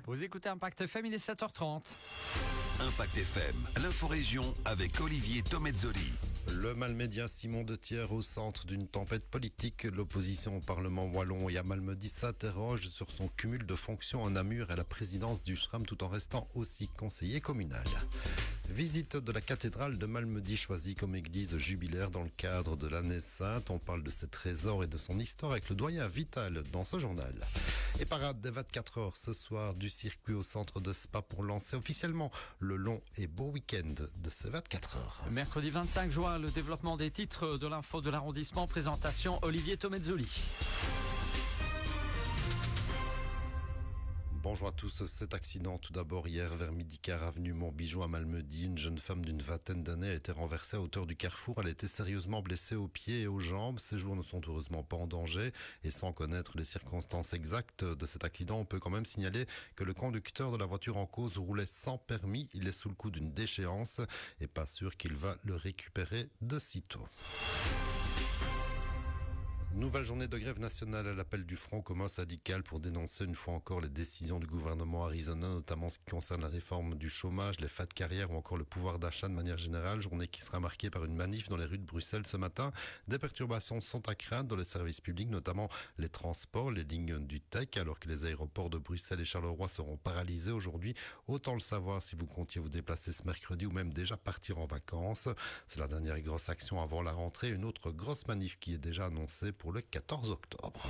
Vous écoutez Impact FM, il est 7h30. Impact FM, l'inforégion avec Olivier Tomezzoli. Le Malmédien Simon de Thiers au centre d'une tempête politique. L'opposition au Parlement wallon et à Malmedy s'interroge sur son cumul de fonctions en Namur à la présidence du SRAM tout en restant aussi conseiller communal. Visite de la cathédrale de Malmedy choisie comme église jubilaire dans le cadre de l'année sainte. On parle de ses trésors et de son histoire avec le doyen Vital dans ce journal. Et parade des 24 heures ce soir du circuit au centre de Spa pour lancer officiellement le long et beau week-end de ces 24 heures. Mercredi 25 juin, le développement des titres de l'info de l'arrondissement. Présentation Olivier Tomezzoli. Bonjour à tous. Cet accident, tout d'abord hier vers midi-quart, avenue Montbijou à Malmedy. Une jeune femme d'une vingtaine d'années a été renversée à hauteur du carrefour. Elle a été sérieusement blessée aux pieds et aux jambes. Ses jours ne sont heureusement pas en danger. Et sans connaître les circonstances exactes de cet accident, on peut quand même signaler que le conducteur de la voiture en cause roulait sans permis. Il est sous le coup d'une déchéance et pas sûr qu'il va le récupérer de sitôt. Nouvelle journée de grève nationale à l'appel du Front commun syndical pour dénoncer une fois encore les décisions du gouvernement arizonien, notamment ce qui concerne la réforme du chômage, les fins de carrière ou encore le pouvoir d'achat de manière générale. Journée qui sera marquée par une manif dans les rues de Bruxelles ce matin. Des perturbations sont à craindre dans les services publics, notamment les transports, les lignes du TEC, alors que les aéroports de Bruxelles et Charleroi seront paralysés aujourd'hui. Autant le savoir si vous comptiez vous déplacer ce mercredi ou même déjà partir en vacances. C'est la dernière grosse action avant la rentrée. Une autre grosse manif qui est déjà annoncée pour le 14 octobre.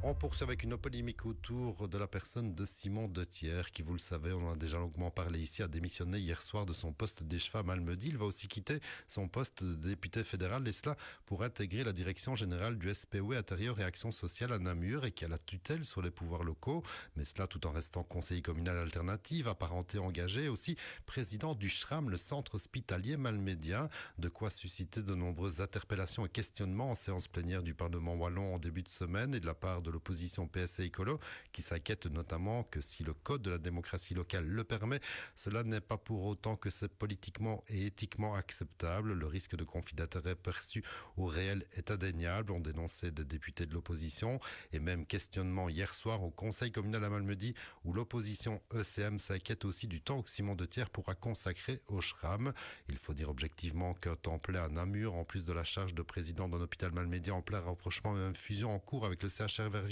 On poursuit avec une polémique autour de la personne de Simon de Thiers, qui, vous le savez, on en a déjà longuement parlé ici, a démissionné hier soir de son poste d'échevin à Malmedy. Il va aussi quitter son poste de député fédéral, et cela pour intégrer la direction générale du SPOE Intérieur et Action Sociale à Namur, et qui a la tutelle sur les pouvoirs locaux. Mais cela tout en restant conseiller communal alternatif, apparenté engagé, aussi président du SRAM, le centre hospitalier malmédien. De quoi susciter de nombreuses interpellations et questionnements en séance plénière du Parlement wallon en début de semaine et de la part de l'opposition PS et Écolo, qui s'inquiète notamment que si le code de la démocratie locale le permet, cela n'est pas pour autant que c'est politiquement et éthiquement acceptable. Le risque de conflit d'intérêts perçu au réel est indéniable, ont dénoncé des députés de l'opposition, et même questionnement hier soir au conseil communal à Malmedy, où l'opposition ECM s'inquiète aussi du temps que Simon de Thiers pourra consacrer au SRAM. Il faut dire objectivement qu'un temps plein à Namur, en plus de la charge de président d'un hôpital malmédien en plein rapprochement et même fusion en cours avec le CHR Verviers,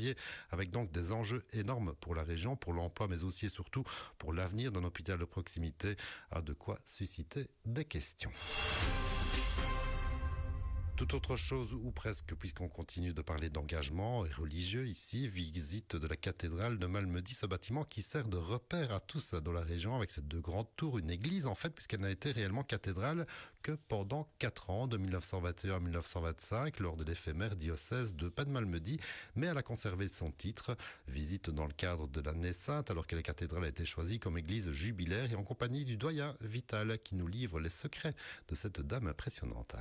avec donc des enjeux énormes pour la région, pour l'emploi, mais aussi et surtout pour l'avenir d'un hôpital de proximité, a de quoi susciter des questions. Tout autre chose, ou presque, puisqu'on continue de parler d'engagement religieux ici, visite de la cathédrale de Malmedy, ce bâtiment qui sert de repère à tous dans la région avec ces deux grandes tours, une église en fait, puisqu'elle n'a été réellement cathédrale que pendant 4 ans, de 1921 à 1925, lors de l'éphémère diocèse de Malmedy, mais elle a conservé son titre. Visite dans le cadre de l'année sainte, alors que la cathédrale a été choisie comme église jubilaire et en compagnie du doyen Vital, qui nous livre les secrets de cette dame impressionnante.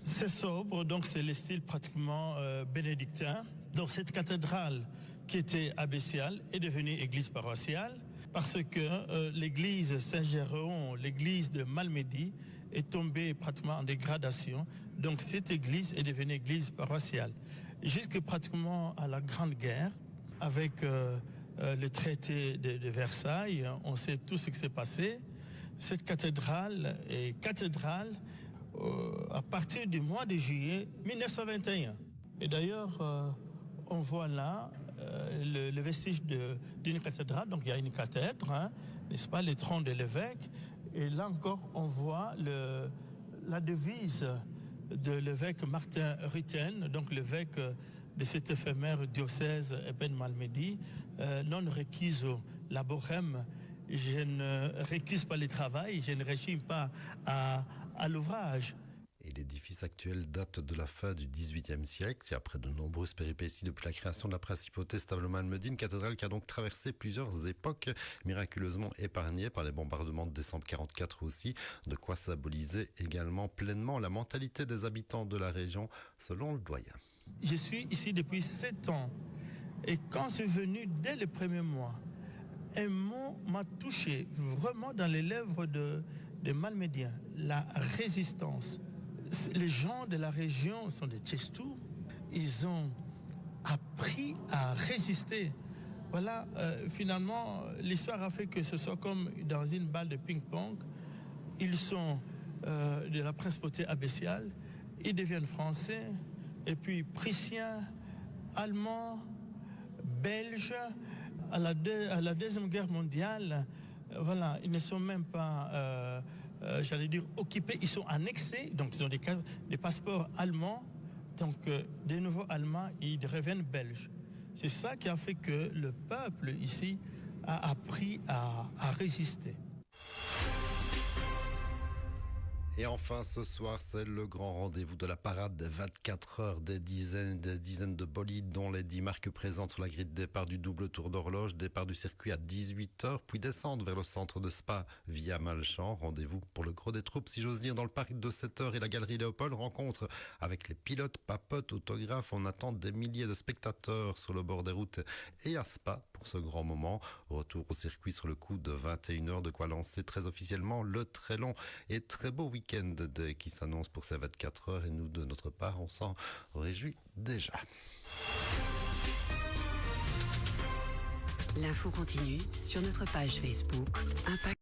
C'est sobre, donc c'est le style pratiquement bénédictin. Donc cette cathédrale qui était abbatiale est devenue église paroissiale parce que l'église Saint-Géron, l'église de Malmedy, est tombée pratiquement en dégradation. Donc cette église est devenue église paroissiale. Jusque pratiquement à la Grande Guerre, avec le traité de Versailles, on sait tout ce qui s'est passé. Cette cathédrale est cathédrale à partir du mois de juillet 1921. Et d'ailleurs, on voit là le vestige d'une cathédrale. Donc il y a une cathèdre, n'est-ce pas, les troncs de l'évêque. Et là encore, on voit la devise de l'évêque Martin Rutten, donc l'évêque de cet éphémère diocèse Malmedy, non requiso laborem. Je ne récuse pas le travail, je ne réchine pas à l'ouvrage. Et l'édifice actuel date de la fin du XVIIIe siècle, et après de nombreuses péripéties depuis la création de la principauté Stavlo-Malmedy, une cathédrale qui a donc traversé plusieurs époques, miraculeusement épargnée par les bombardements de décembre 1944 aussi, de quoi symboliser également pleinement la mentalité des habitants de la région, selon le doyen. Je suis ici depuis 7 ans, et quand je suis venu dès les premiers mois, un mot m'a touché vraiment dans les lèvres des Malmédiens, la résistance. Les gens de la région sont des Tchestou, ils ont appris à résister Voilà, finalement, l'histoire a fait que ce soit comme dans une balle de ping-pong. Ils sont de la principauté abbatiale, ils deviennent français, et puis prussiens, allemands, belges. À la Deuxième Guerre mondiale, voilà, ils ne sont même pas, j'allais dire, occupés, ils sont annexés, donc ils ont des passeports allemands, donc des nouveaux Allemands, ils reviennent belges. C'est ça qui a fait que le peuple ici a appris à résister. Et enfin, ce soir, c'est le grand rendez-vous de la parade des 24 heures, des dizaines de bolides, dont les 10 marques présentes sur la grille de départ du double tour d'horloge, départ du circuit à 18h, puis descente vers le centre de Spa via Malchamps. Rendez-vous pour le gros des troupes, si j'ose dire, dans le parc de 7h et la galerie Léopold. Rencontre avec les pilotes, papotes, autographes. On attend des milliers de spectateurs sur le bord des routes et à Spa pour ce grand moment. Retour au circuit sur le coup de 21h, de quoi lancer très officiellement le très long et très beau week-end qui s'annonce pour ces 24 heures, et nous, de notre part, on s'en réjouit déjà. L'info continue sur notre page Facebook Impact.